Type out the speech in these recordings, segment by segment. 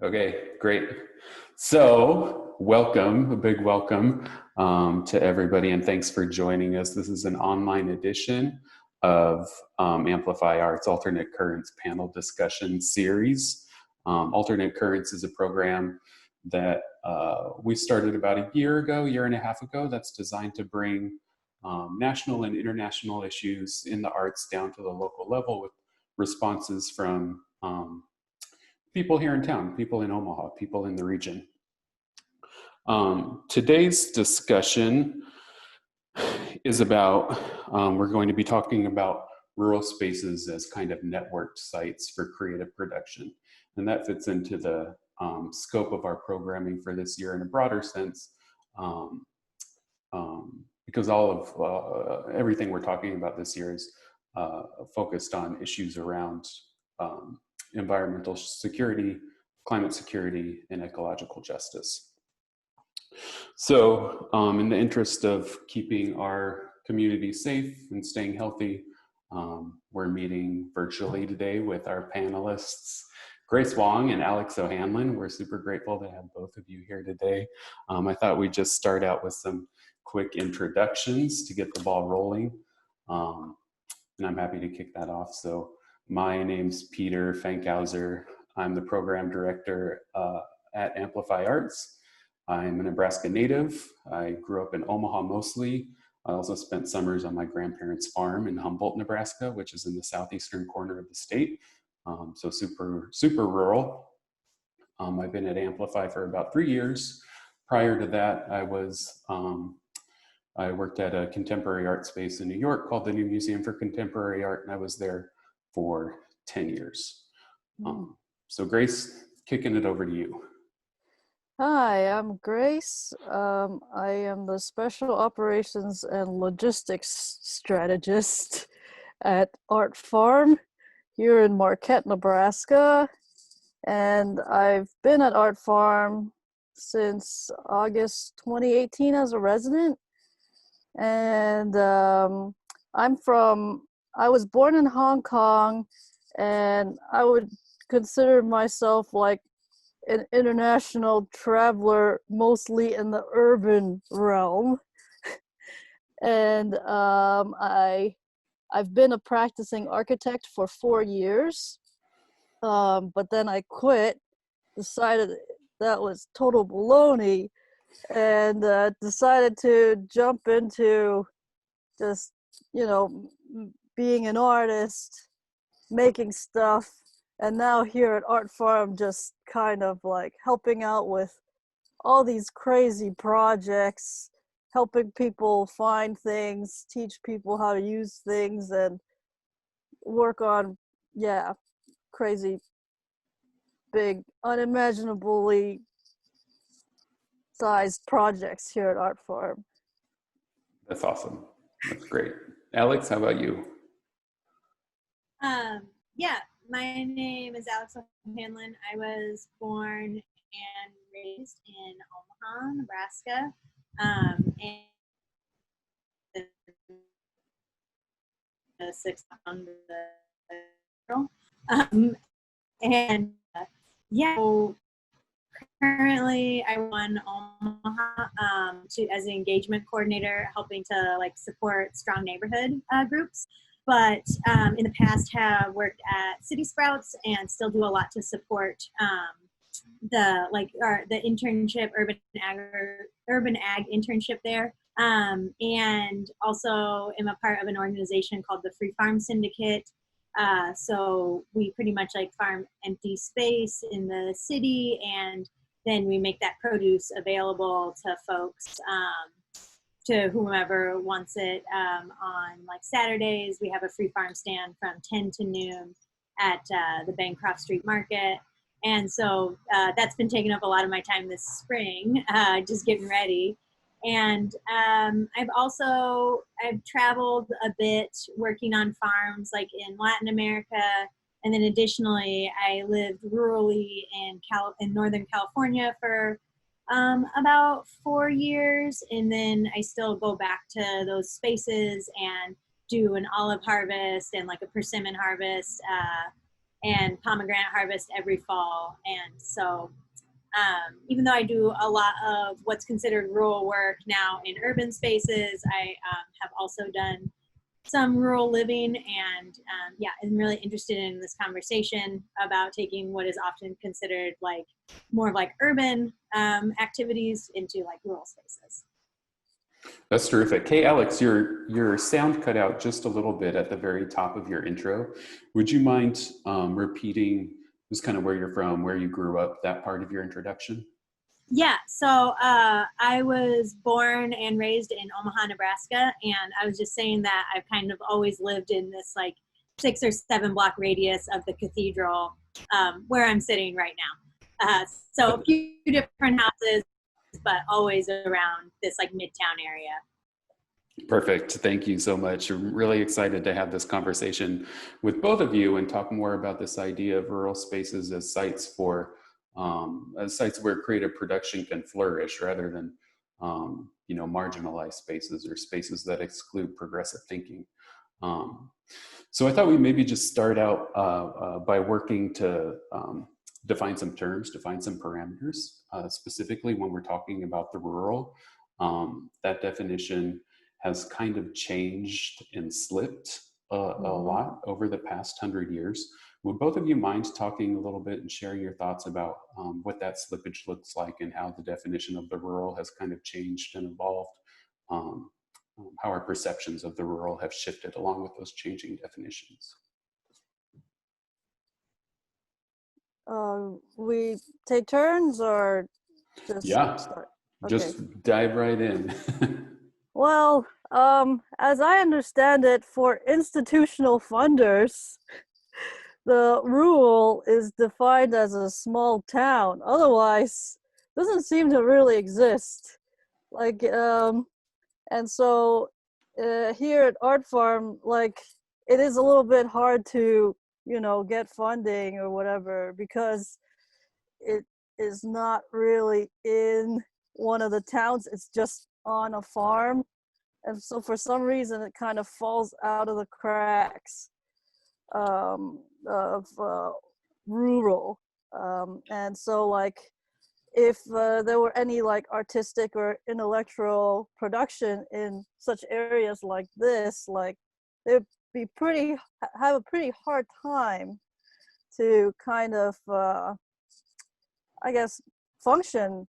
Okay, great. So, welcome, a big welcome to everybody, and thanks for joining us. This is an online edition of Amplify Arts Alternate Currents panel discussion series. Alternate Currents is a program that we started about a year and a half ago, that's designed to bring national and international issues in the arts down to the local level with responses from people here in town, people in Omaha, people in the region. Today's discussion is about, we're going to be talking about rural spaces as kind of networked sites for creative production. And that fits into the scope of our programming for this year in a broader sense, because all of everything we're talking about this year is focused on issues around environmental security, climate security, and ecological justice. So in the interest of keeping our community safe and staying healthy, we're meeting virtually today with our panelists, Grace Wong and Alex O'Hanlon. We're super grateful to have both of you here today. I thought we'd just start out with some quick introductions to get the ball rolling. And I'm happy to kick that off. So my name's Peter Fankhauser. I'm the program director at Amplify Arts. I'm a Nebraska native. I grew up in Omaha mostly. I also spent summers on my grandparents' farm in Humboldt, Nebraska, which is in the southeastern corner of the state. So super rural. I've been at Amplify for about 3 years. Prior to that, I worked at a contemporary art space in New York called the New Museum for Contemporary Art, and I was there for 10 years. So Grace, kicking it over to you. Hi, I'm Grace. I am the Special Operations and Logistics Strategist at Art Farm here in Marquette, Nebraska. And I've been at Art Farm since August 2018 as a resident. And I was born in Hong Kong, and I would consider myself like an international traveler, mostly in the urban realm. And I've been a practicing architect for 4 years, but then I quit, decided that was total baloney, and decided to jump into just, being an artist, making stuff. And now here at Art Farm, just kind of like helping out with all these crazy projects, helping people find things, teach people how to use things, and work on, crazy, big, unimaginably sized projects here at Art Farm. That's awesome. That's great. Alex, how about you? My name is Alex O'Hanlon. I was born and raised in Omaha, Nebraska. And the sixth on so currently I run Omaha as an engagement coordinator, helping to support strong neighborhood groups. But in the past have worked at City Sprouts and still do a lot to support the internship, urban ag internship there. And also am a part of an organization called the Free Farm Syndicate. So we pretty much farm empty space in the city, and then we make that produce available to folks, to whomever wants it. On Saturdays, we have a free farm stand from 10 to noon at the Bancroft Street Market. And so that's been taking up a lot of my time this spring, just getting ready. And I've traveled a bit working on farms in Latin America. And then additionally, I lived rurally in Northern California for about 4 years. And then I still go back to those spaces and do an olive harvest and a persimmon harvest and pomegranate harvest every fall. And so even though I do a lot of what's considered rural work now in urban spaces, I have also done some rural living, and yeah, I'm really interested in this conversation about taking what is often considered like more of like urban activities into like rural spaces. That's terrific. Hey, Alex, your sound cut out just a little bit at the very top of your intro. Would you mind repeating just kind of where you're from, where you grew up, that part of your introduction? Yeah, so I was born and raised in Omaha, Nebraska, and I was just saying that I've kind of always lived in this like 6 or 7 block radius of the cathedral where I'm sitting right now. So a few different houses, but always around this like midtown area. Perfect. Thank you so much. I'm really excited to have this conversation with both of you and talk more about this idea of rural spaces as sites for as sites where creative production can flourish rather than marginalized spaces or spaces that exclude progressive thinking. So I thought we'd maybe just start out by working to define some terms, define some parameters, specifically when we're talking about the rural. That definition has kind of changed and slipped a lot over the past 100 years. Would both of you mind talking a little bit and sharing your thoughts about what that slippage looks like and how the definition of the rural has kind of changed and evolved, how our perceptions of the rural have shifted along with those changing definitions? We take turns or just start? Okay. Just dive right in. Well, as I understand it, for institutional funders, the rural is defined as a small town. Otherwise, doesn't seem to really exist. Like, and so here at Art Farm, like, it is a little bit hard to, get funding or whatever because it is not really in one of the towns. It's just on a farm. And so for some reason, it kind of falls out of the cracks of rural. And so like, if there were any like artistic or intellectual production in such areas like this, like they'd be have a pretty hard time to kind of, I guess, function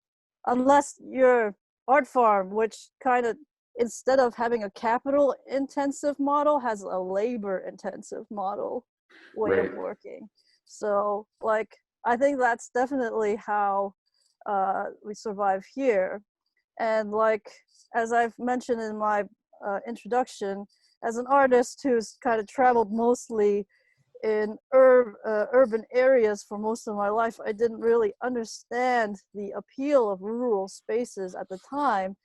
unless you're Art Farm, which kind of, instead of having a capital intensive model, has a labor intensive model way of working. So like, I think that's definitely how we survive here. And like, as I've mentioned in my introduction, as an artist who's kind of traveled mostly in urban areas for most of my life, I didn't really understand the appeal of rural spaces at the time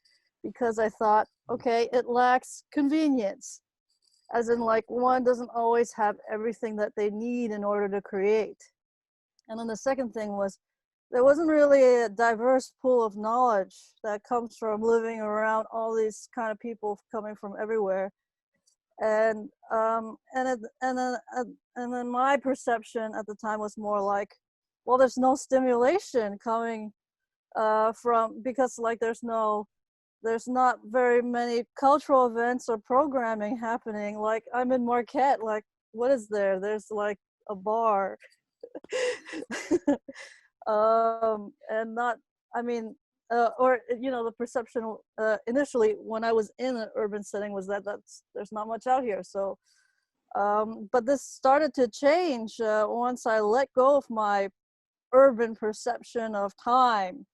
because I thought, okay, it lacks convenience. As in like, one doesn't always have everything that they need in order to create. And then the second thing was, there wasn't really a diverse pool of knowledge that comes from living around all these kind of people coming from everywhere. And then my perception at the time was more like, well, there's no stimulation coming from, because like there's not very many cultural events or programming happening. Like I'm in Marquette, like what is there? There's like a bar. And not, I mean, or the perception initially when I was in an urban setting was that there's not much out here. So but this started to change once I let go of my urban perception of time,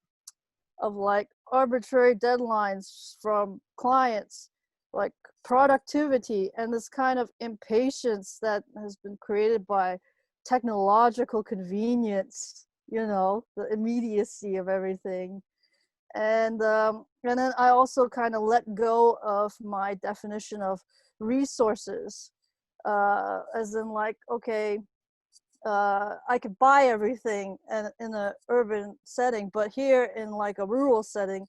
of like arbitrary deadlines from clients, like productivity, and this kind of impatience that has been created by technological convenience, the immediacy of everything. And then I also kind of let go of my definition of resources, as in like, okay, I could buy everything in an urban setting, but here in like a rural setting,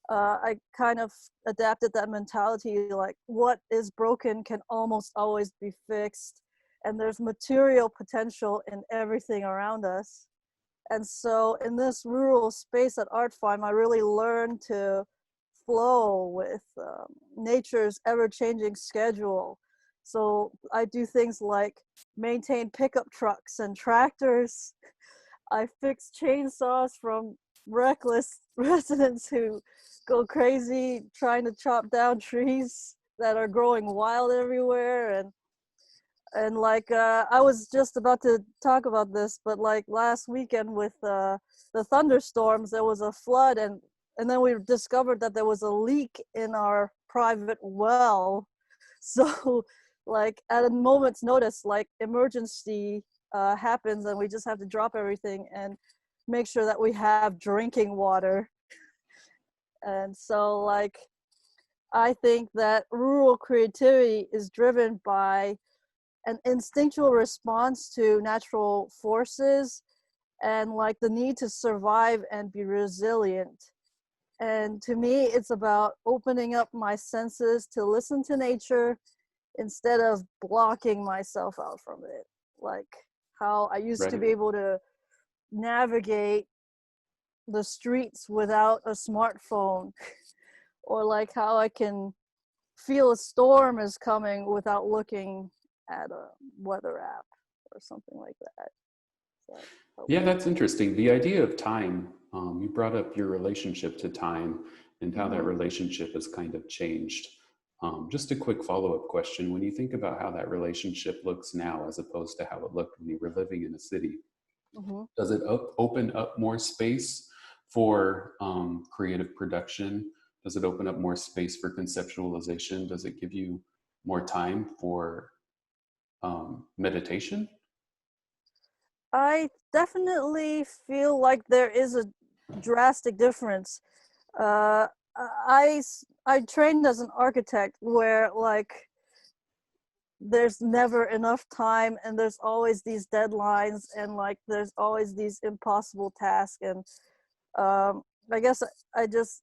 I kind of adapted that mentality, like what is broken can almost always be fixed. and there's material potential in everything around us. And so in this rural space at Art Farm, I really learned to flow with nature's ever-changing schedule. So I do things like maintain pickup trucks and tractors. I fix chainsaws from reckless residents who go crazy trying to chop down trees that are growing wild everywhere. And like I was just about to talk about this, but like last weekend with the thunderstorms, there was a flood, and then we discovered that there was a leak in our private well. So like at a moment's notice, like emergency happens, and we just have to drop everything and make sure that we have drinking water. And so like I think that rural creativity is driven by an instinctual response to natural forces and like the need to survive and be resilient. And to me, it's about opening up my senses to listen to nature instead of blocking myself out from it. Like how I used to Right. be able to navigate the streets without a smartphone, or like how I can feel a storm is coming without looking at a weather app or something like that. So, Yeah, that's interesting. The idea of time, you brought up your relationship to time and how that mhm, relationship has kind of changed. Just a quick follow-up question. When you think about how that relationship looks now as opposed to how it looked when you were living in a city, mhm. does it open up more space for creative production? Does it open up more space for conceptualization? Does it give you more time for meditation? I definitely feel like there is a drastic difference. Uh, I trained as an architect where like there's never enough time and there's always these deadlines and like there's always these impossible tasks, and I guess I just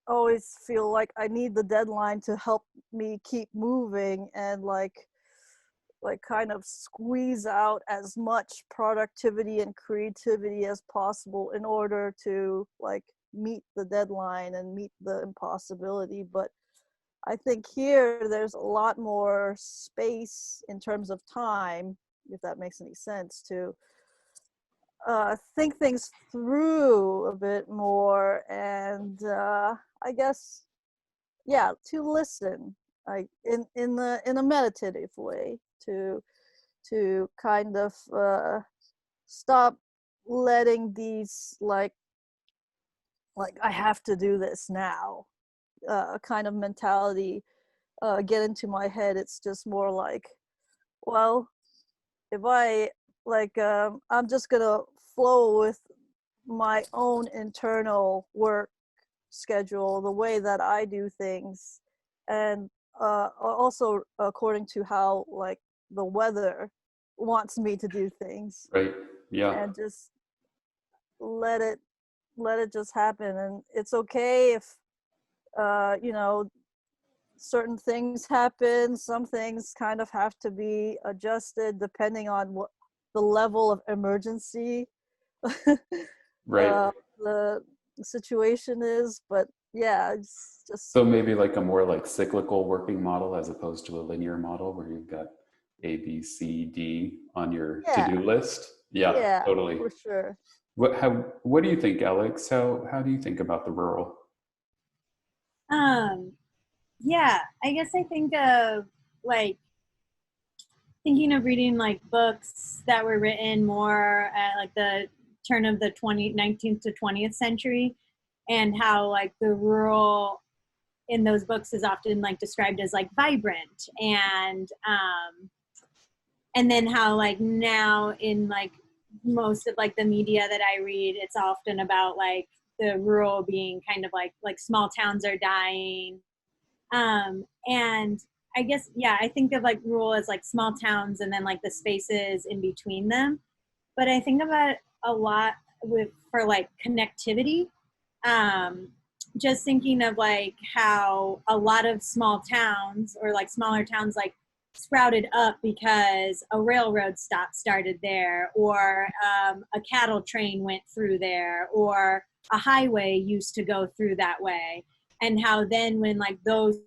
always feel like I need the deadline to help me keep moving and like kind of squeeze out as much productivity and creativity as possible in order to like meet the deadline and meet the impossibility. But I think here there's a lot more space in terms of time, if that makes any sense, to think things through a bit more, and I guess, yeah, to listen, like in a meditative way, to kind of stop letting these like I have to do this now kind of mentality get into my head. It's just more like, well, if I like I'm just gonna flow with my own internal work schedule, the way that I do things, and also according to how like the weather wants me to do things, Right. Yeah. and just let it let it just happen. And it's okay if you know, certain things happen. Some things kind of have to be adjusted depending on what the level of emergency Right. the situation is. But yeah, it's just, So maybe like a more like cyclical working model as opposed to a linear model where you've got A, B, C, D on your yeah, to-do list. Yeah, yeah, totally. for sure. What do you think, Alex? How do you think about the rural? Um, yeah, I guess I think of like thinking of reading like books that were written more at like the turn of the 19th to 20th century, and how like the rural in those books is often like described as like vibrant, and then how like now in like most of like the media that I read, it's often about like the rural being kind of like small towns are dying. And I guess, yeah, I think of like rural as like small towns and then like the spaces in between them. But I think about it a lot with for like connectivity. Um, just thinking of like how a lot of small towns or like smaller towns like sprouted up because a railroad stop started there, or a cattle train went through there, or a highway used to go through that way. And how then when like those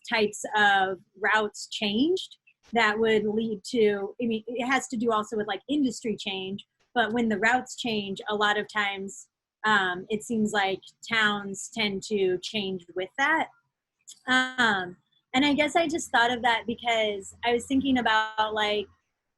types of routes changed, that would lead to, I mean, it has to do also with like industry change, but when the routes change, a lot of times it seems like towns tend to change with that. And I guess I just thought of that because I was thinking about like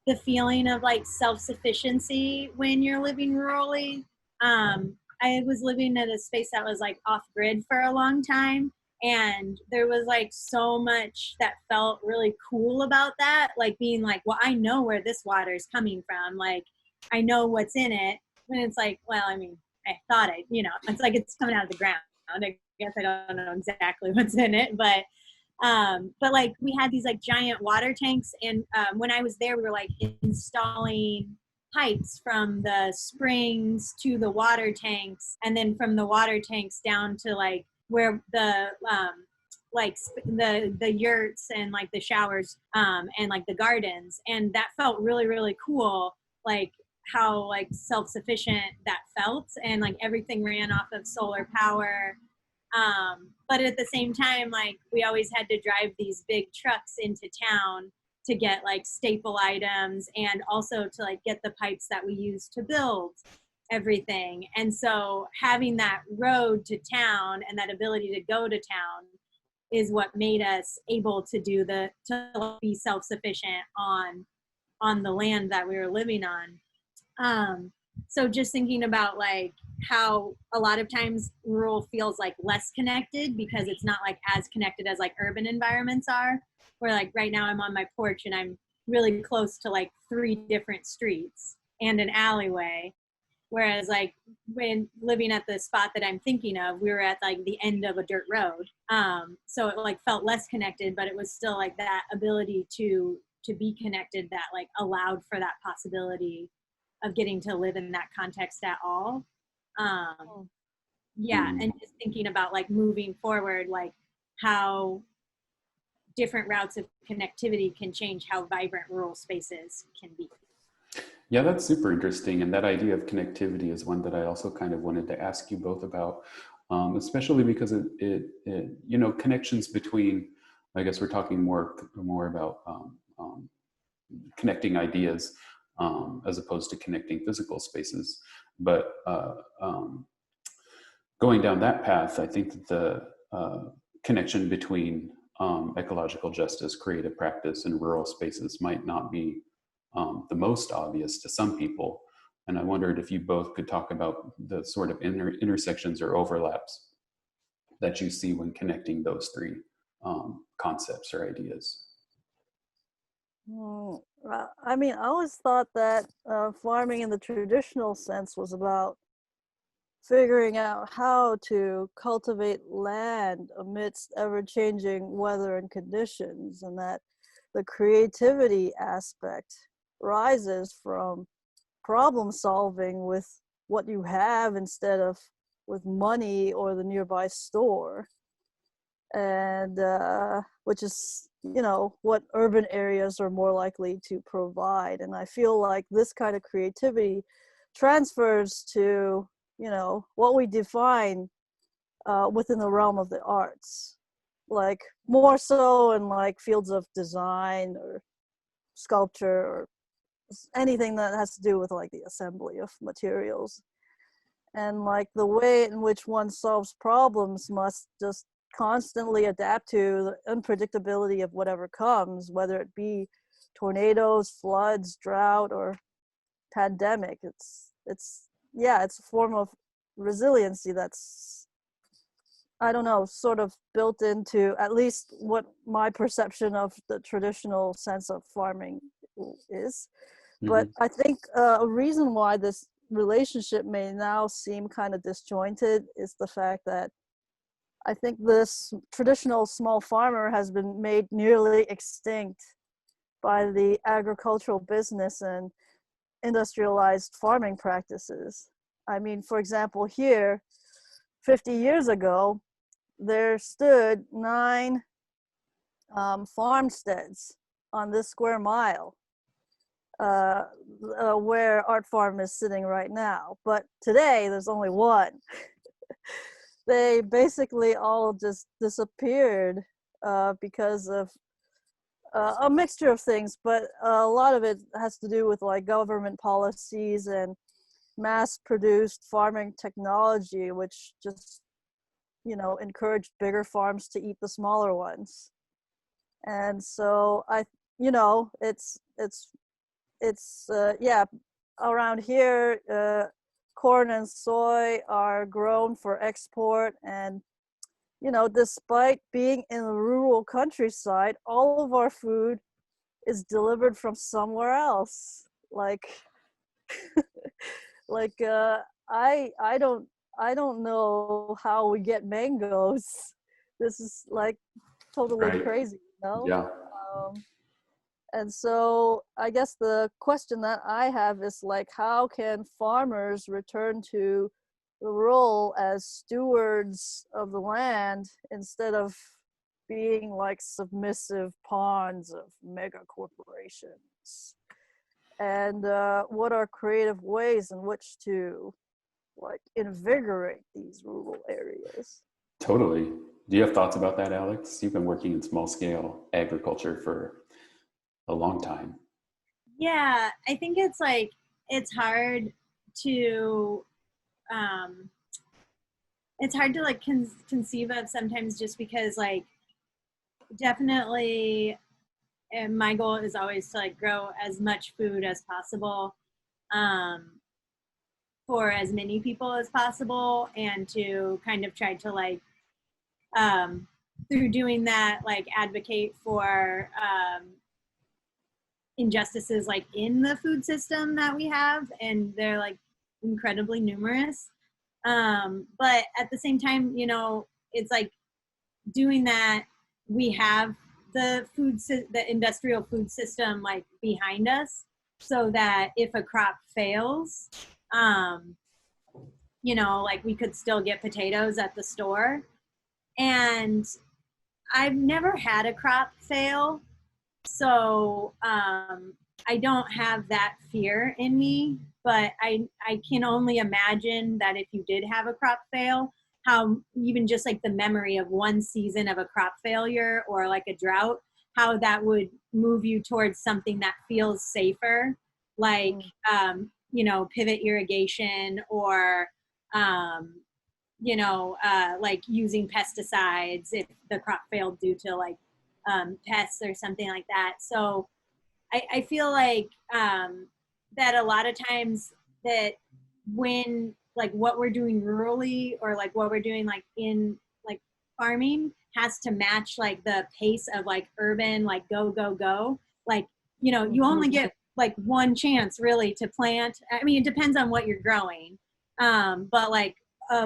the feeling of like self-sufficiency when you're living rurally. I was living in a space that was like off grid for a long time. And there was like so much that felt really cool about that. Like being like, well, I know where this water is coming from. Like, I know what's in it. When it's like, well, I mean, I thought it's like it's coming out of the ground. I guess I don't know exactly what's in it, but like we had these like giant water tanks, and when I was there we were like installing pipes from the springs to the water tanks, and then from the water tanks down to like where the the yurts and like the showers and like the gardens, and that felt really really cool, like how like self-sufficient that felt, and like everything ran off of solar power. But at the same time, like we always had to drive these big trucks into town to get like staple items, and also to like get the pipes that we use to build everything. And so having that road to town and that ability to go to town is what made us able to to be self-sufficient on the land that we were living on. So just thinking about like how a lot of times rural feels like less connected because it's not like as connected as like urban environments are, where like right now I'm on my porch and I'm really close to like 3 different streets and an alleyway. Whereas like when living at the spot that I'm thinking of, we were at like the end of a dirt road. So it like felt less connected, but it was still like that ability to be connected that like allowed for that possibility of getting to live in that context at all. Yeah, and just thinking about like moving forward, like how different routes of connectivity can change how vibrant rural spaces can be. Yeah, that's super interesting. And that idea of connectivity is one that I also kind of wanted to ask you both about, especially because it connections between, I guess we're talking more about connecting ideas as opposed to connecting physical spaces. But going down that path, I think that the connection between ecological justice, creative practice, and rural spaces might not be the most obvious to some people. And I wondered if you both could talk about the sort of intersections or overlaps that you see when connecting those 3 concepts or ideas. I mean, I always thought that farming in the traditional sense was about figuring out how to cultivate land amidst ever-changing weather and conditions, and that the creativity aspect rises from problem solving with what you have instead of with money or the nearby store, and which is what urban areas are more likely to provide. And I feel like this kind of creativity transfers to what we define within the realm of the arts, like more so in like fields of design or sculpture or anything that has to do with like the assembly of materials. And like the way in which one solves problems must just constantly adapt to the unpredictability of whatever comes, whether it be tornadoes, floods, drought, or pandemic. It's a form of resiliency that's, I don't know, sort of built into at least what my perception of the traditional sense of farming is. But I think a reason why this relationship may now seem kind of disjointed is the fact that I think this traditional small farmer has been made nearly extinct by the agricultural business and industrialized farming practices. I mean, for example, here, 50 years ago, there stood 9 farmsteads on this square mile uh, where Art Farm is sitting right now. But today there's only one. They basically all just disappeared because of a mixture of things, but a lot of it has to do with like government policies and mass-produced farming technology, which just, you know, encouraged bigger farms to eat the smaller ones. And so you know, yeah, around here, corn and soy are grown for export, and you know, despite being in the rural countryside, all of our food is delivered from somewhere else. Like, like I don't know how we get mangoes. This is like totally Right. crazy, you know? Yeah. And so I guess the question that I have is like, how can farmers return to the role as stewards of the land instead of being like submissive pawns of mega corporations? And what are creative ways in which to like invigorate these rural areas? Totally. Do you have thoughts about that, Alex? You've been working in small scale agriculture for a long time. Yeah, I think it's like, it's hard to, um, it's hard to like conceive of sometimes, just because like definitely, and my goal is always to like grow as much food as possible, um, for as many people as possible, and to kind of try to like, um, through doing that, like advocate for injustices like in the food system that we have, and they're like incredibly numerous. But at the same time, you know, it's like doing that, we have the industrial food system like behind us, so that if a crop fails, um, you know, like we could still get potatoes at the store. And I've never had a crop fail, so I don't have that fear in me. But I can only imagine that if you did have a crop fail, how even just like the memory of one season of a crop failure or like a drought, how that would move you towards something that feels safer, like you know, pivot irrigation, or like using pesticides if the crop failed due to like pests or something like that. So I feel like that a lot of times, that when like what we're doing rurally, or like what we're doing like in like farming, has to match like the pace of like urban, like go, go, go. Like, you know, you only get like one chance really to plant. I mean, it depends on what you're growing. But like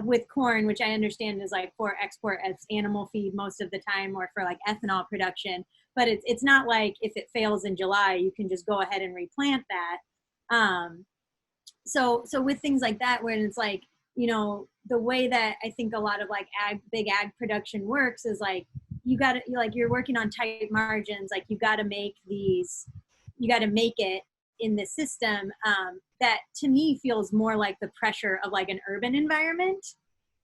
with corn, which I understand is like for export as animal feed most of the time, or for like ethanol production. But it's not like if it fails in July, you can just go ahead and replant that. So with things like that, when it's like, you know, the way that I think a lot of like big ag production works is like, you got to, like, you're working on tight margins, like you got to make it in the system, that to me feels more like the pressure of like an urban environment.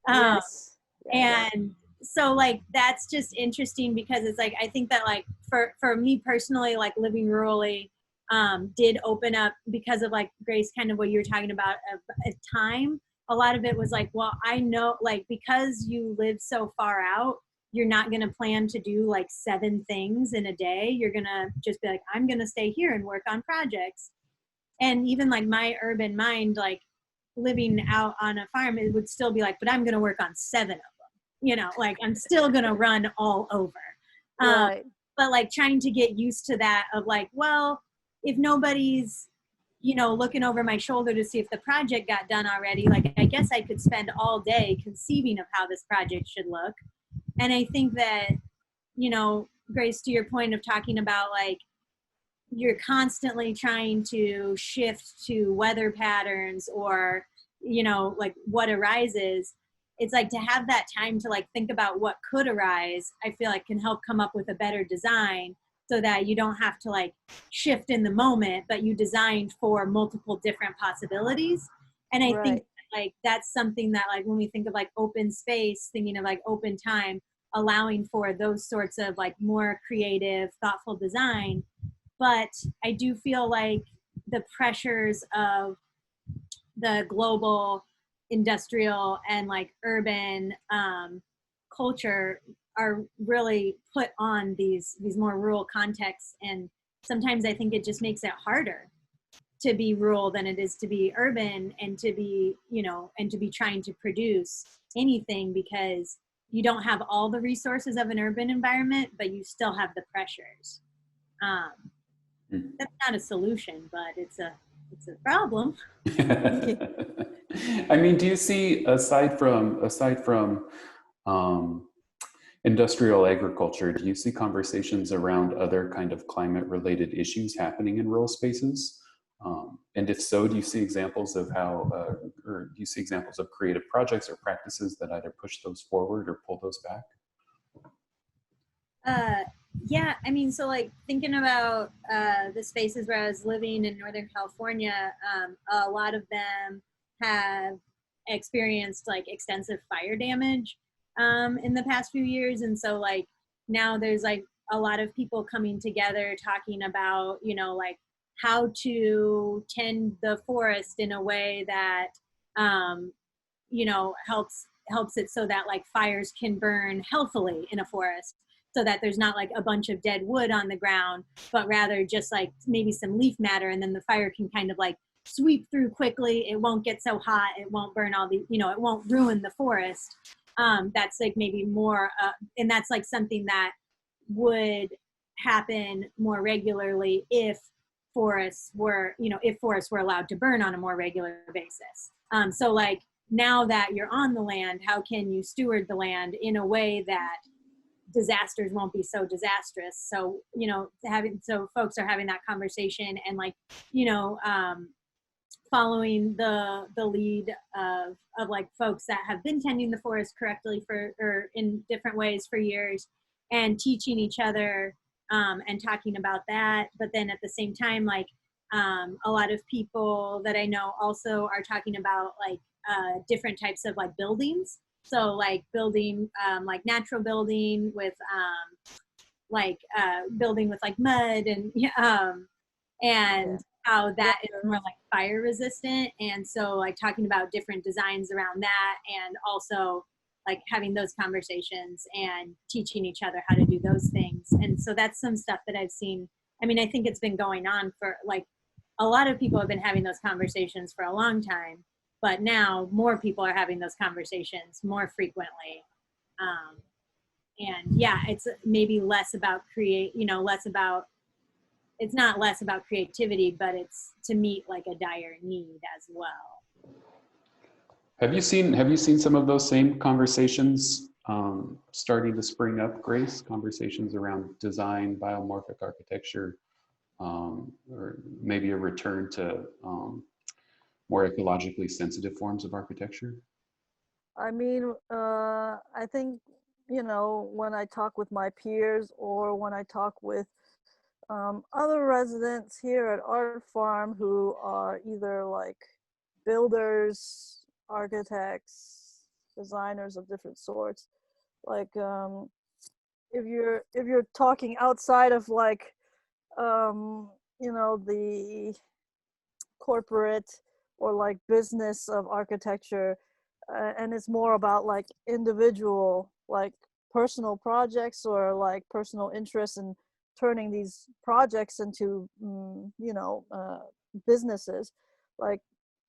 Yes. And so like that's just interesting, because it's like I think that like for me personally, like living rurally did open up, because of like Grace, kind of what you were talking about of time. A lot of it was like, well, I know, like, because you live so far out, you're not going to plan to do like 7 things in a day. You're going to just be like, I'm going to stay here and work on projects. And even like my urban mind, like living out on a farm, it would still be like, but I'm going to work on 7 of them. You know, like I'm still going to run all over. Right. But like trying to get used to that of like, well, if nobody's, you know, looking over my shoulder to see if the project got done already, like I guess I could spend all day conceiving of how this project should look. And I think that, you know, Grace, to your point of talking about like, you're constantly trying to shift to weather patterns, or, you know, like what arises. It's like to have that time to like think about what could arise, I feel like can help come up with a better design, so that you don't have to like shift in the moment, but you designed for multiple different possibilities. And I think Right. like that's something that like when we think of like open space, thinking of like open time, allowing for those sorts of like more creative, thoughtful design. But I do feel like the pressures of the global industrial and like urban culture are really put on these more rural contexts, and sometimes I think it just makes it harder to be rural than it is to be urban, and to be, you know, and to be trying to produce anything, because you don't have all the resources of an urban environment, but you still have the pressures. um, that's not a solution, but it's a problem. I mean, do you see, aside from um, industrial agriculture, do you see conversations around other kind of climate related issues happening in rural spaces? And if so, do you see examples of how, or do you see examples of creative projects or practices that either push those forward or pull those back? Uh, yeah, I mean, so like thinking about the spaces where I was living in Northern California, a lot of them have experienced like extensive fire damage in the past few years. And so like now there's like a lot of people coming together talking about, you know, like how to tend the forest in a way that, um, you know, helps it so that like fires can burn healthily in a forest, so that there's not like a bunch of dead wood on the ground, but rather just like maybe some leaf matter, and then the fire can kind of like sweep through quickly. It won't get so hot, it won't burn all the, you know, it won't ruin the forest. That's like maybe more and that's like something that would happen more regularly if forests were, you know, if forests were allowed to burn on a more regular basis. So like now that you're on the land, how can you steward the land in a way that disasters won't be so disastrous? So, you know, so folks are having that conversation, and like, you know, following the lead of like folks that have been tending the forest correctly for, or in different ways for years, and teaching each other and talking about that. But then at the same time, like a lot of people that I know also are talking about like different types of like buildings. So like building like natural building with building with like mud and and how that is more like fire resistant. And so like talking about different designs around that, and also like having those conversations and teaching each other how to do those things. And so that's some stuff that I've seen. I mean, I think it's been going on for like, a lot of people have been having those conversations for a long time, but now more people are having those conversations more frequently. Um, and yeah, it's maybe less about it's not less about creativity, but it's to meet like a dire need as well. Have you seen some of those same conversations starting to spring up, Grace? Conversations around design, biomorphic architecture, or maybe a return to more ecologically sensitive forms of architecture? I mean, I think, you know, when I talk with my peers or when I talk with other residents here at Art Farm who are either like builders, architects, designers of different sorts, like if you're talking outside of like you know, the corporate or like business of architecture, and it's more about like individual, like personal projects or like personal interests in turning these projects into you know, businesses. Like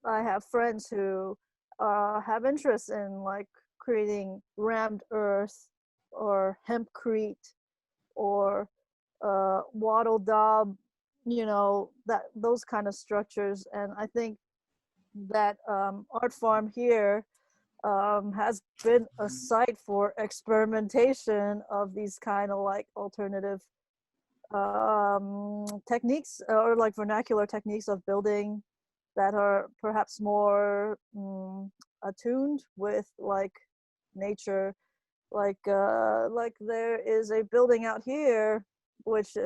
I have friends who have interest in like creating rammed earth or hempcrete or wattle daub, you know, that those kind of structures. And I think that Art Farm here has been a site for experimentation of these kind of like alternative techniques or like vernacular techniques of building that are perhaps more attuned with like nature. Like there is a building out here which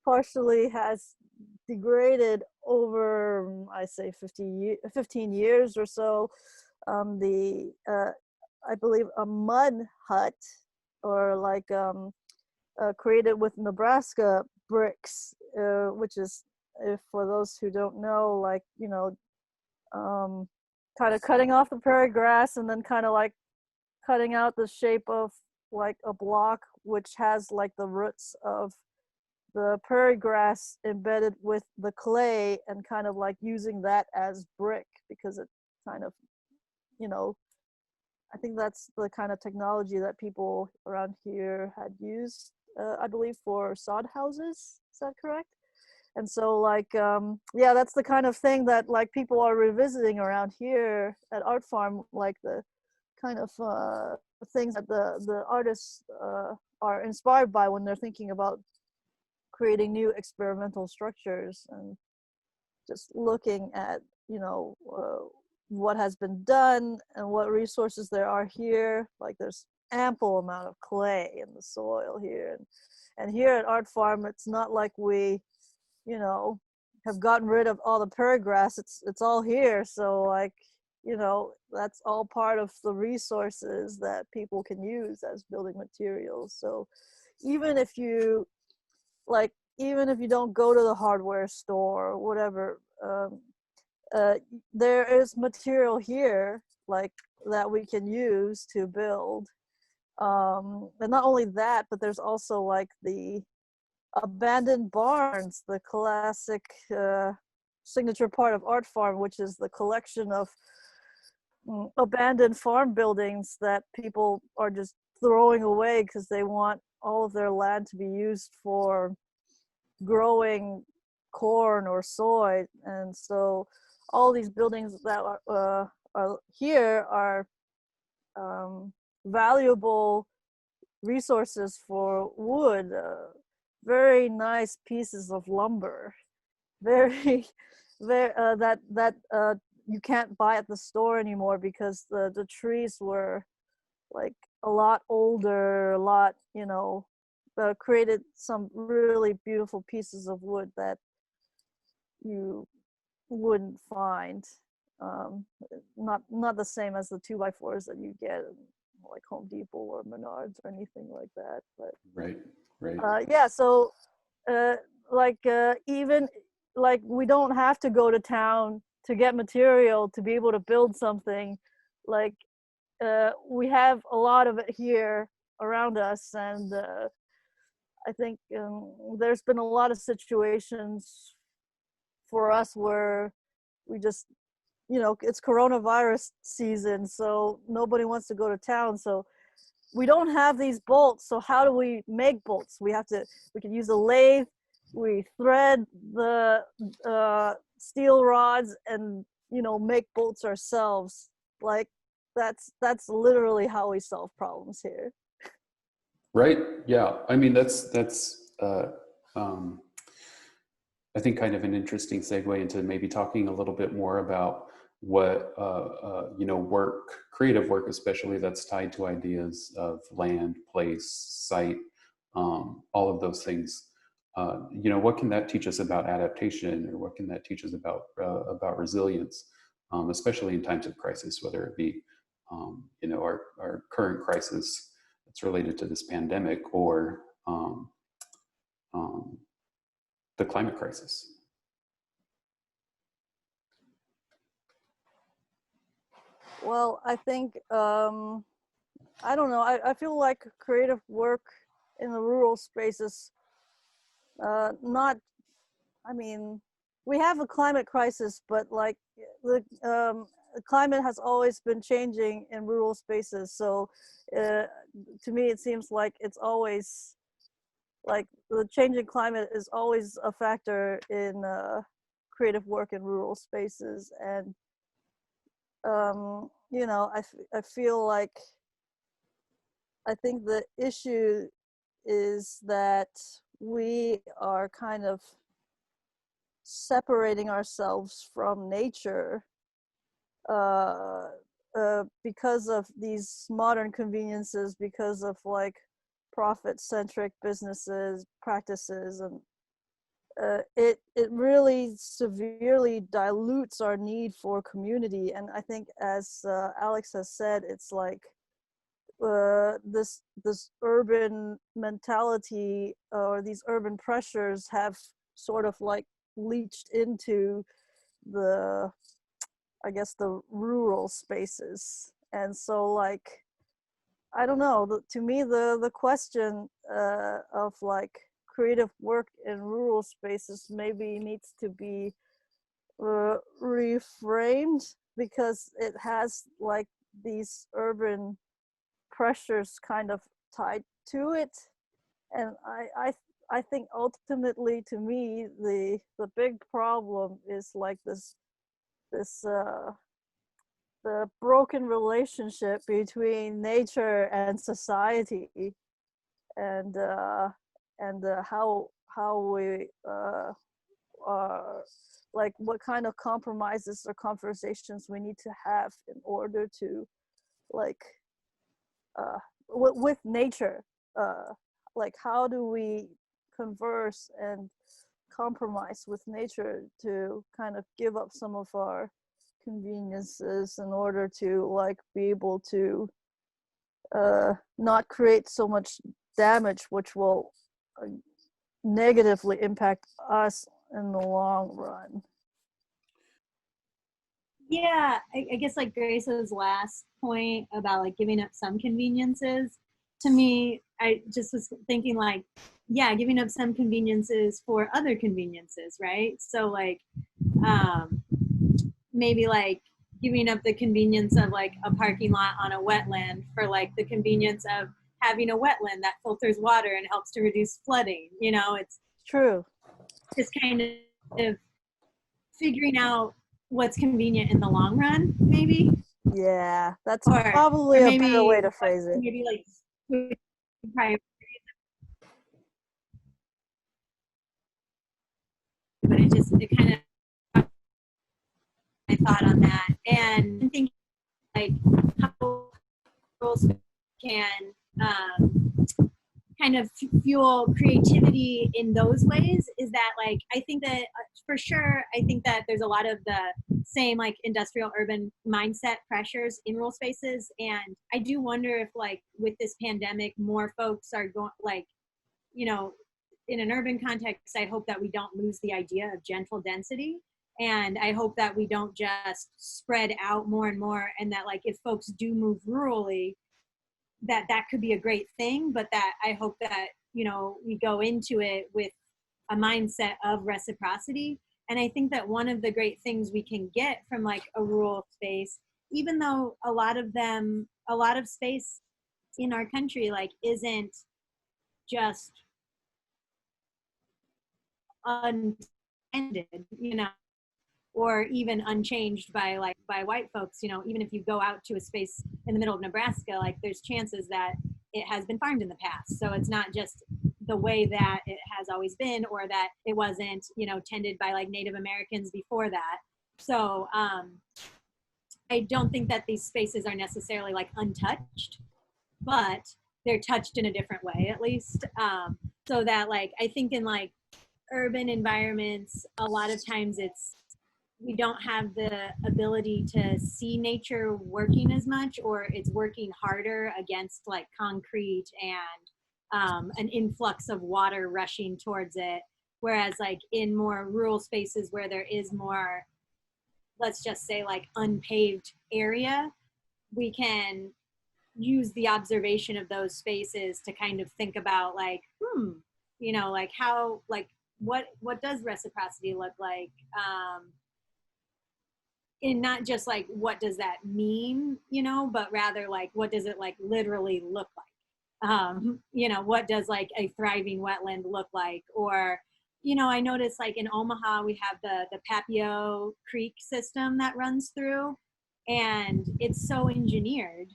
partially has degraded over, I say, 15 years or so. I believe a mud hut, or like created with Nebraska bricks, which is, if for those who don't know, like, kind of cutting off the prairie grass and then kind of like cutting out the shape of like a block, which has like the roots of the prairie grass embedded with the clay, and kind of like using that as brick, because it kind of, you know, I think that's the kind of technology that people around here had used, I believe, for sod houses. Is that correct? And so, like, yeah, that's the kind of thing that like people are revisiting around here at Art Farm, like the kind of things that the artists are inspired by when they're thinking about creating new experimental structures, and just looking at, what has been done and what resources there are here. Like, there's ample amount of clay in the soil here, and here at Art Farm, it's not like we, have gotten rid of all the prairie grass. It's all here. So, like, that's all part of the resources that people can use as building materials. So even if you even if you don't go to the hardware store or whatever, there is material here like that we can use to build. And not only that, but there's also like the abandoned barns, the classic signature part of Art Farm, which is the collection of abandoned farm buildings that people are just throwing away because they want all of their land to be used for growing corn or soy. And so all these buildings that are here are valuable resources for wood, very nice pieces of lumber, very very that you can't buy at the store anymore, because the trees were like a lot older, a lot, created some really beautiful pieces of wood that you wouldn't find. Not the same as the 2x4s that you get in like Home Depot or Menards or anything like that. But Right. yeah, so even like we don't have to go to town to get material to be able to build something. Like we have a lot of it here around us, and I think there's been a lot of situations for us where we just, it's coronavirus season, so nobody wants to go to town, so we don't have these bolts. So how do we make bolts? We can use a lathe. We thread the steel rods and, make bolts ourselves. Like, that's literally how we solve problems here. Right. Yeah. I mean, that's I think kind of an interesting segue into maybe talking a little bit more about what creative work, especially that's tied to ideas of land, place, site, all of those things. What can that teach us about adaptation, or what can that teach us about resilience, especially in times of crisis, whether it be our current crisis that's related to this pandemic, or the climate crisis. Well, I think, I don't know, I feel like creative work in the rural spaces, not, I mean, we have a climate crisis, but like the climate has always been changing in rural spaces. So to me, it seems like it's always like the changing climate is always a factor in creative work in rural spaces. And I feel like, I think the issue is that we are kind of separating ourselves from nature because of these modern conveniences, because of like profit-centric businesses, practices, and it really severely dilutes our need for community. And I think, as Alex has said, it's like this urban mentality or these urban pressures have sort of like leached into the, I guess, the rural spaces. And so, like, I don't know, to me the question of like creative work in rural spaces maybe needs to be reframed, because it has like these urban pressures kind of tied to it. And I think ultimately, to me, the big problem is like this the broken relationship between nature and society, and how we like what kind of compromises or conversations we need to have in order to like with nature, like how do we converse and compromise with nature to kind of give up some of our conveniences in order to like be able to not create so much damage, which will negatively impact us in the long run. Yeah, I guess like Grace's last point about like giving up some conveniences, to me, I just was thinking like, yeah, giving up some conveniences for other conveniences, right? So like maybe like giving up the convenience of like a parking lot on a wetland for like the convenience of having a wetland that filters water and helps to reduce flooding. You know, it's True. just kind of figuring out what's convenient in the long run, maybe. Yeah, that's Or probably a better way maybe to phrase it. maybe like priority, but it kind of I thought on that, and I think like how rules can kind of fuel creativity in those ways is that like I think that for sure I think that there's a lot of the same like industrial urban mindset pressures in rural spaces, and I do wonder if like with this pandemic more folks are going like, you know, in an urban context, I hope that we don't lose the idea of gentle density, and I hope that we don't just spread out more and more, and that like if folks do move rurally, that could be a great thing, but that I hope that, you know, we go into it with a mindset of reciprocity. And I think that one of the great things we can get from like a rural space, even though a lot of space in our country like isn't just unended, you know, or even unchanged by white folks, you know, even if you go out to a space in the middle of Nebraska, like there's chances that it has been farmed in the past. So it's not just the way that it has always been, or that it wasn't, you know, tended by like Native Americans before that. So I don't think that these spaces are necessarily like untouched, but they're touched in a different way, at least. So that like, I think in like urban environments, a lot of times we don't have the ability to see nature working as much, or it's working harder against like concrete and an influx of water rushing towards it. Whereas like in more rural spaces where there is more, let's just say like unpaved area, we can use the observation of those spaces to kind of think about like, you know, like how, like what does reciprocity look like? And not just like what does that mean, you know, but rather like what does it like literally look like? You know, what does like a thriving wetland look like? Or, you know, I noticed like in Omaha we have the Papio Creek system that runs through, and it's so engineered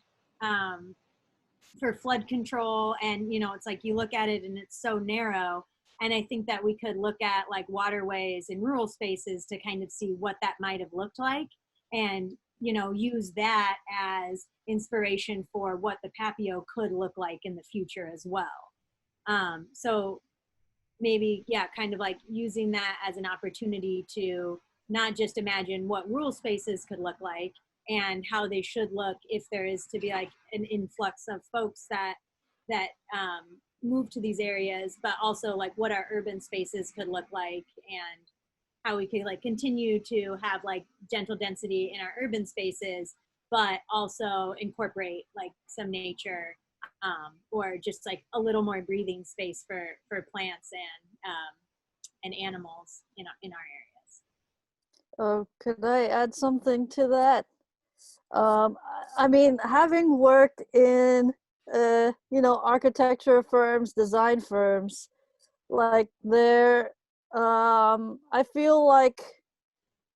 for flood control, and you know, it's like you look at it and it's so narrow. And I think that we could look at like waterways in rural spaces to kind of see what that might have looked like, and you know, use that as inspiration for what the Papio could look like in the future as well. So maybe, yeah, kind of like using that as an opportunity to not just imagine what rural spaces could look like and how they should look if there is to be like an influx of folks that move to these areas, but also like what our urban spaces could look like and how we could like continue to have like gentle density in our urban spaces, but also incorporate like some nature, or just like a little more breathing space for plants and animals in our areas. Oh, could I add something to that? I mean, having worked in, architecture firms, design firms, like I feel like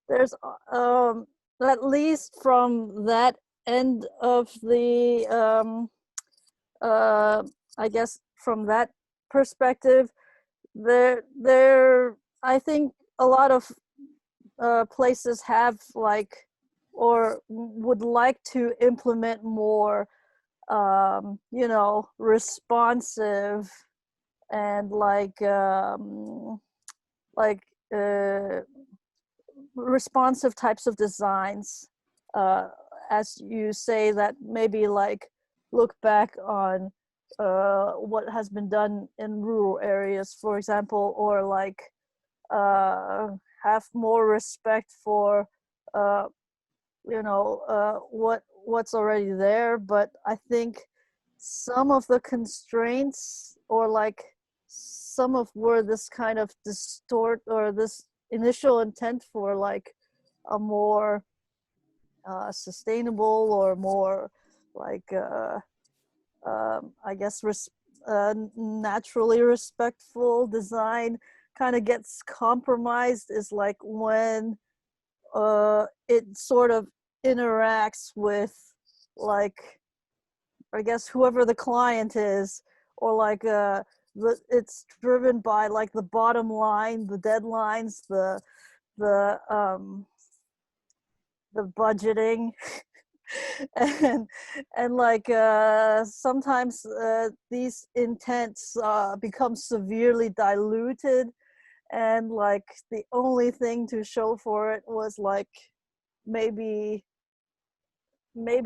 there's, at least from that end of the, uh, I guess from that perspective, I think a lot of places have like or would like to implement more responsive and like uh, responsive types of designs, uh, as you say, that maybe like look back on what has been done in rural areas, for example, or like uh, have more respect for uh, what's already there. But I think some of the constraints, or like some of where this kind of distort, or this initial intent for like a more sustainable or more like I guess naturally respectful design kind of gets compromised, is like when it sort of interacts with like, I guess, whoever the client is, or like it's driven by like the bottom line, the deadlines, the the budgeting, and like sometimes these intents become severely diluted, and like the only thing to show for it was like maybe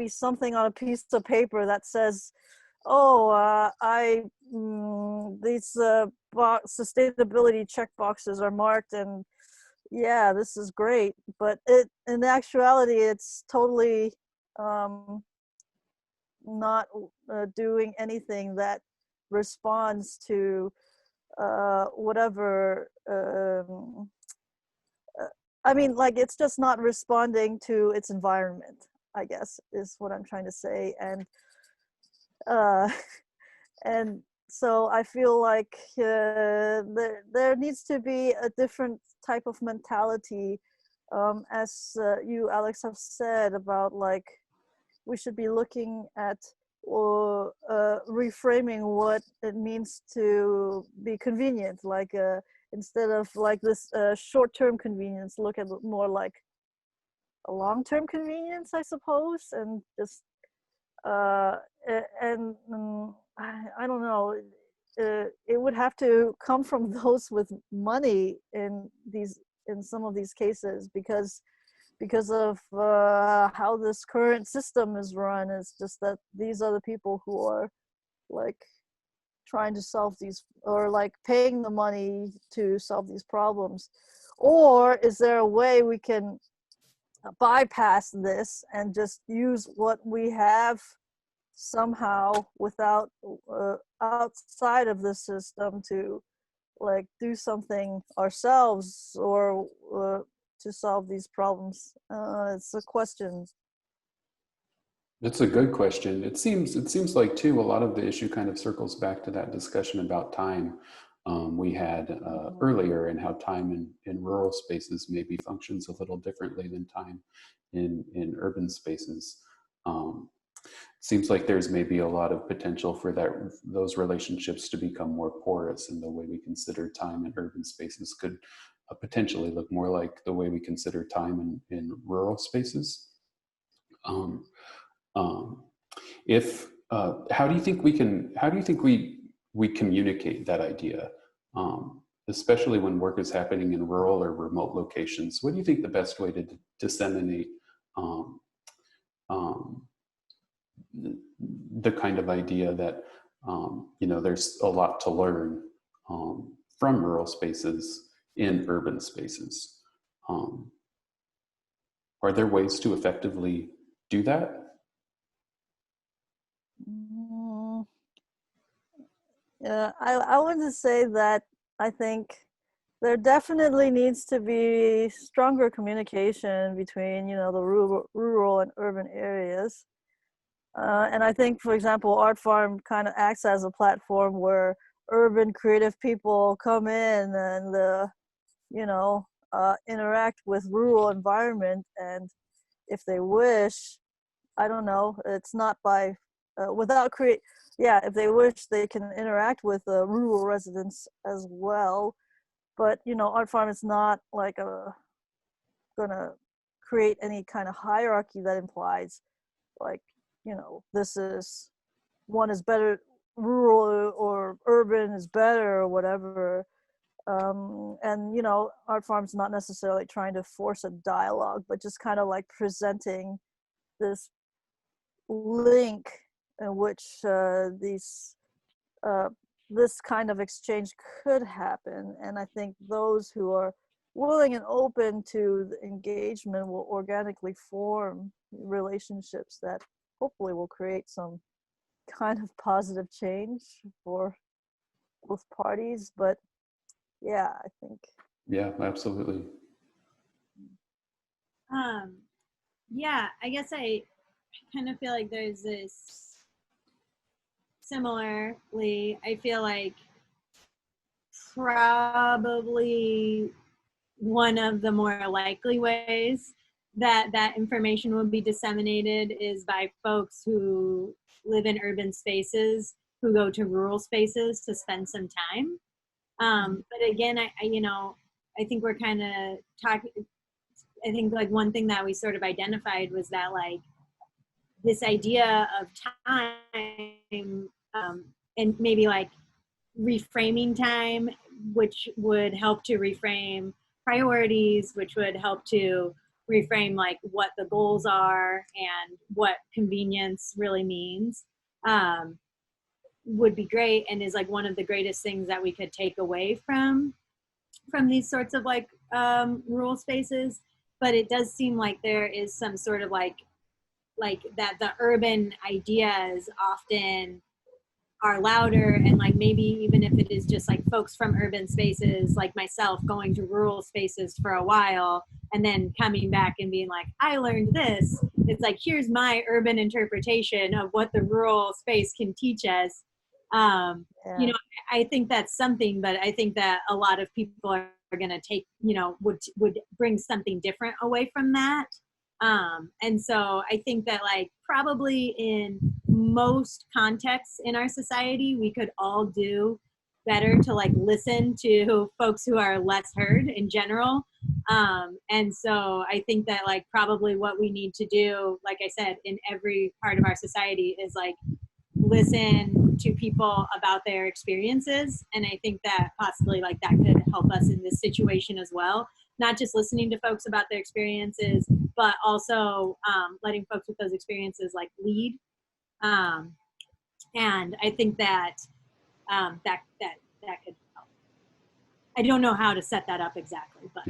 something on a piece of paper that says, oh, these sustainability check boxes are marked, and yeah, this is great. But in actuality, it's totally not doing anything that responds to whatever. I mean, like, it's just not responding to its environment, I guess, is what I'm trying to say. And uh, and so I feel like there needs to be a different type of mentality, as you, Alex, have said, about like we should be looking at or reframing what it means to be convenient, like instead of like this short-term convenience, look at more like a long-term convenience, I suppose. And just and I don't know, it would have to come from those with money in some of these cases, because of how this current system is run. It's just that these are the people who are like trying to solve these, or like paying the money to solve these problems. Or is there a way we can bypass this and just use what we have somehow without outside of the system to like do something ourselves, or to solve these problems? It's a question. That's a good question. It seems like too, a lot of the issue kind of circles back to that discussion about time we had earlier, and how time in rural spaces maybe functions a little differently than time in urban spaces. Seems like there's maybe a lot of potential for those relationships to become more porous, and the way we consider time in urban spaces could potentially look more like the way we consider time in rural spaces. Um, um, if how do you think we we communicate that idea, especially when work is happening in rural or remote locations? What do you think the best way to disseminate the kind of idea that there's a lot to learn from rural spaces in urban spaces? Are there ways to effectively do that? Yeah, I want to say that I think there definitely needs to be stronger communication between, the rural and urban areas. And I think, for example, Art Farm kind of acts as a platform where urban creative people come in and, interact with rural environment. And if they wish, I don't know, it's not by, without create, yeah, if they wish, they can interact with rural residents as well. But, Art Farm is not like gonna create any kind of hierarchy that implies like, this is, one is better, rural or urban is better or whatever. And Art Farm's not necessarily trying to force a dialogue, but just kind of like presenting this link in which this kind of exchange could happen. And I think those who are willing and open to the engagement will organically form relationships that hopefully will create some kind of positive change for both parties. But yeah, I think. Yeah, absolutely. Yeah, I guess I kind of feel like there's this, similarly, I feel like probably one of the more likely ways that that information will be disseminated is by folks who live in urban spaces who go to rural spaces to spend some time. But again, I think we're kind of talking, I think like one thing that we sort of identified was that like this idea of time, and maybe like reframing time, which would help to reframe priorities, which would help to reframe like what the goals are and what convenience really means, would be great, and is like one of the greatest things that we could take away from these sorts of like rural spaces. But it does seem like there is some sort of like that the urban ideas often are louder, and like maybe even if it is just like folks from urban spaces like myself going to rural spaces for a while and then coming back and being like, I learned this, it's like, here's my urban interpretation of what the rural space can teach us. Yeah. I think that's something, but I think that a lot of people are going to take, would bring something different away from that. And so I think that like probably in most contexts in our society, we could all do better to like listen to folks who are less heard in general. And so I think that like probably what we need to do, like I said, in every part of our society is like listen to people about their experiences. And I think that possibly like that could help us in this situation as well. Not just listening to folks about their experiences, but also letting folks with those experiences like lead. And I think that that could help. I don't know how to set that up exactly, but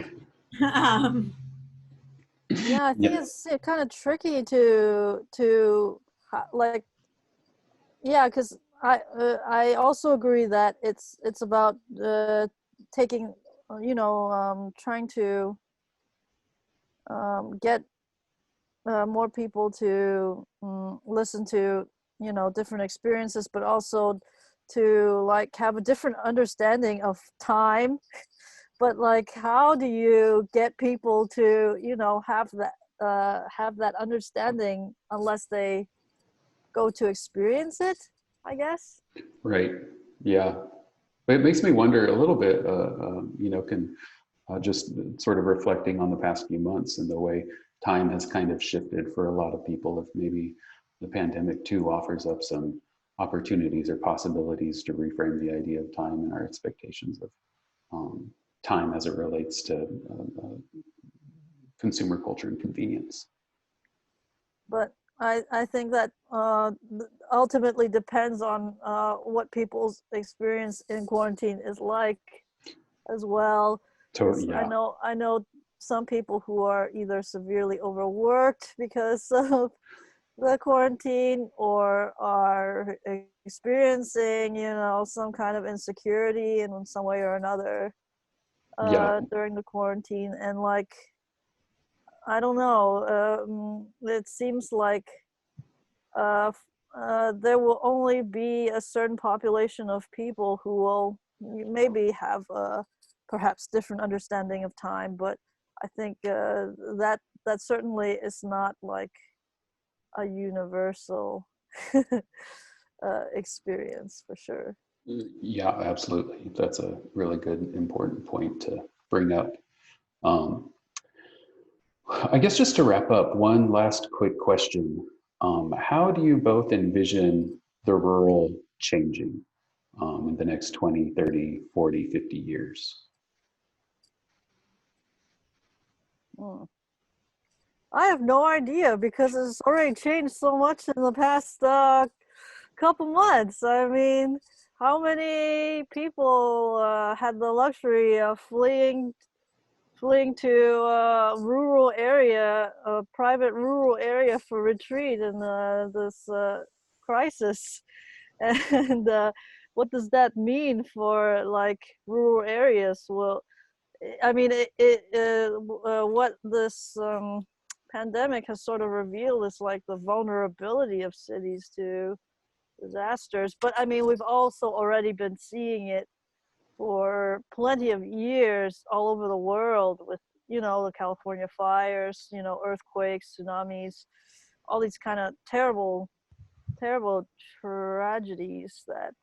Yeah, I think it's kind of tricky to like, yeah, because I also agree that it's about taking, trying to get more people to listen to different experiences, but also to like have a different understanding of time. But like, how do you get people to have that understanding unless they go to experience it, I guess? Right. Yeah. But it makes me wonder a little bit, just sort of reflecting on the past few months and the way time has kind of shifted for a lot of people. If maybe the pandemic too offers up some opportunities or possibilities to reframe the idea of time and our expectations of time as it relates to consumer culture and convenience. But I think that ultimately depends on what people's experience in quarantine is like as well. Yeah. I know some people who are either severely overworked because of the quarantine or are experiencing, you know, some kind of insecurity in some way or another Yeah. during the quarantine. And like, I don't know, it seems like there will only be a certain population of people who will maybe have a perhaps different understanding of time, but I think that certainly is not like a universal experience for sure. Yeah, absolutely. That's a really good, important point to bring up. Um, I guess just to wrap up, one last quick question. How do you both envision the rural changing in the next 20, 30, 40, 50 years? Hmm. I have no idea because it's already changed so much in the past couple months. I mean, how many people had the luxury of fleeing to a rural area, a private rural area for retreat in this crisis? And what does that mean for like rural areas? Well, I mean, what this pandemic has sort of revealed is like the vulnerability of cities to disasters. But I mean, we've also already been seeing it for plenty of years all over the world with, you know, the California fires, you know, earthquakes, tsunamis, all these kind of terrible, terrible tragedies that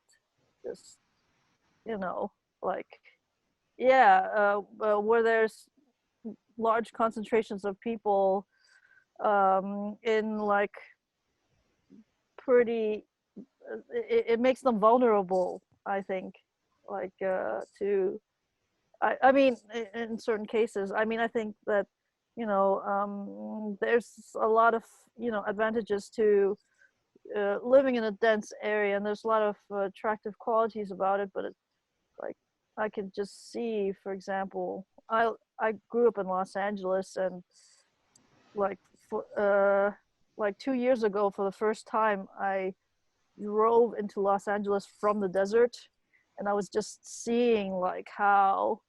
just, you know, like, yeah, where there's large concentrations of people in like pretty it makes them vulnerable, I think, like to I mean in certain cases, I mean, I think that, you know, there's a lot of, you know, advantages to living in a dense area, and there's a lot of attractive qualities about it, but it's like I can just see, for example, I grew up in Los Angeles, and like for like 2 years ago, for the first time, I drove into Los Angeles from the desert, and I was just seeing like how,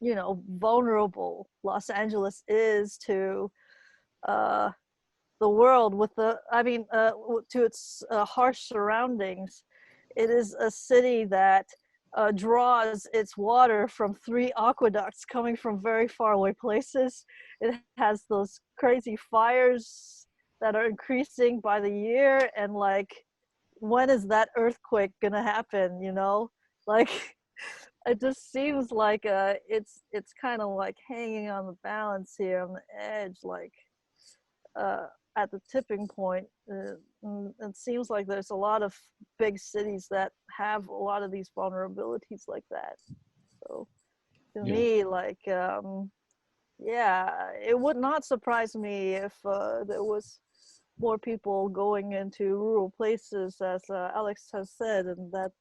you know, vulnerable Los Angeles is to uh, the world with the, I mean, to its harsh surroundings. It is a city that draws its water from 3 aqueducts coming from very far away places. It has those crazy fires that are increasing by the year, and like, when is that earthquake gonna happen, you know? Like, it just seems like it's kind of like hanging on the balance here, on the edge, like uh, at the tipping point. It seems like there's a lot of big cities that have a lot of these vulnerabilities like that. So to Yeah. me, like, yeah, it would not surprise me if there was more people going into rural places, as Alex has said, and that,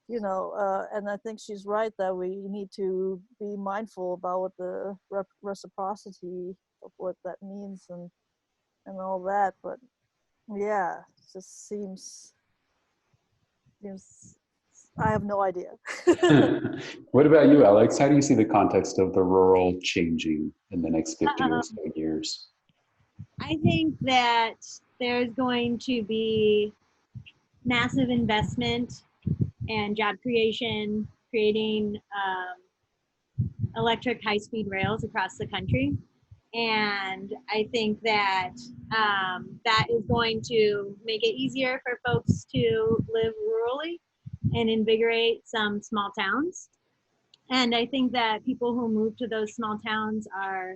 you know, and I think she's right that we need to be mindful about what the reciprocity of what that means, and all that. But yeah, it just seems I have no idea. What about you, Alex? How do you see the context of the rural changing in the next 50 or Um, so years? I think that there's going to be massive investment and job creation, creating electric high-speed rails across the country. And I think that that is going to make it easier for folks to live rurally and invigorate some small towns. And I think that people who move to those small towns are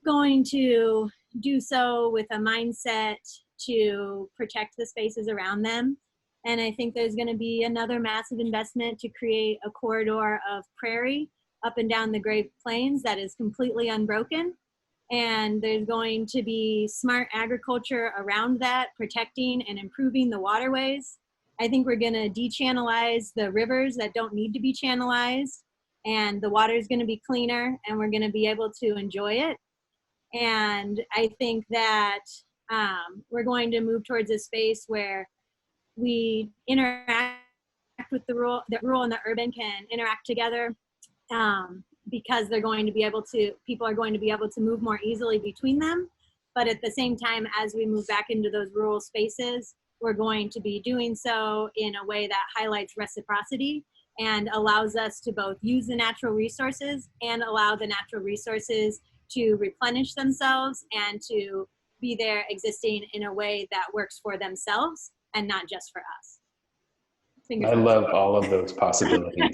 going to do so with a mindset to protect the spaces around them. And I think there's going to be another massive investment to create a corridor of prairie up and down the Great Plains that is completely unbroken. And there's going to be smart agriculture around that, protecting and improving the waterways. I think we're going to de-channelize the rivers that don't need to be channelized, and the water is going to be cleaner, and we're going to be able to enjoy it. And I think that we're going to move towards a space where we interact with the rural and the urban can interact together, because they're going to be able to, people are going to be able to move more easily between them. But at the same time, as we move back into those rural spaces, we're going to be doing so in a way that highlights reciprocity and allows us to both use the natural resources and allow the natural resources to replenish themselves and to be there existing in a way that works for themselves and not just for us. I love all of those possibilities.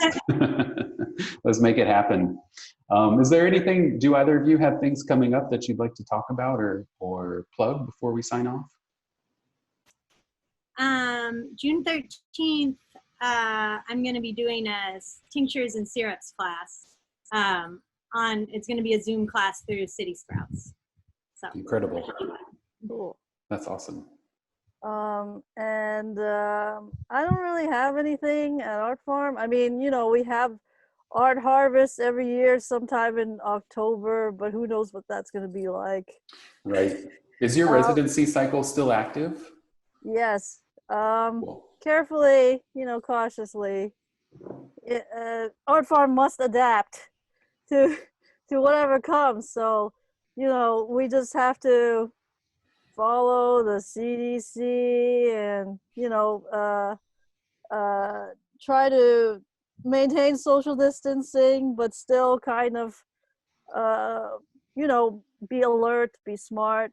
Let's make it happen. Is there anything, do either of you have things coming up that you'd like to talk about or plug before we sign off? June 13th, I'm going to be doing a tinctures and syrups class. It's going to be a Zoom class through City Sprouts. So incredible. Cool. That's awesome. I don't really have anything at Art Farm. I mean, you know, we have Art Harvest every year sometime in October, but who knows what that's going to be like. Right. Is your residency cycle still active? Yes. Cool. Carefully, you know, cautiously. Art Farm must adapt to whatever comes. So, you know, we just have to follow the CDC and, you know, try to maintain social distancing, but still kind of, you know, be alert, be smart.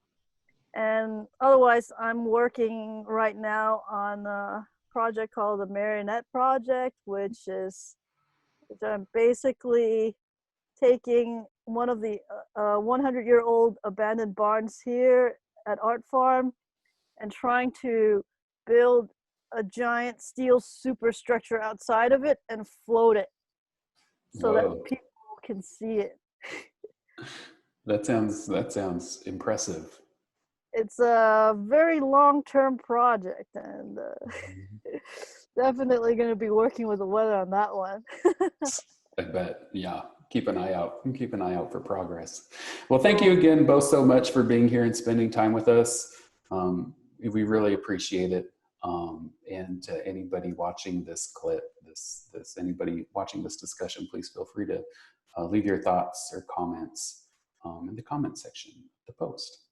And otherwise, I'm working right now on a project called the Marionette Project, which I'm basically taking one of the 100-year-old abandoned barns here at Art Farm and trying to build a giant steel superstructure outside of it and float it so that people can see it. That sounds impressive. It's a very long-term project, and definitely going to be working with the weather on that one. I bet. Yeah. Keep an eye out. Keep an eye out for progress. Well, thank you again both so much for being here and spending time with us. We really appreciate it. And to anybody watching this clip, anybody watching this discussion, please feel free to leave your thoughts or comments in the comment section of the post.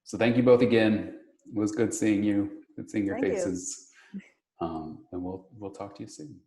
So thank you both again. It was good seeing you, good seeing your faces. And we'll talk to you soon.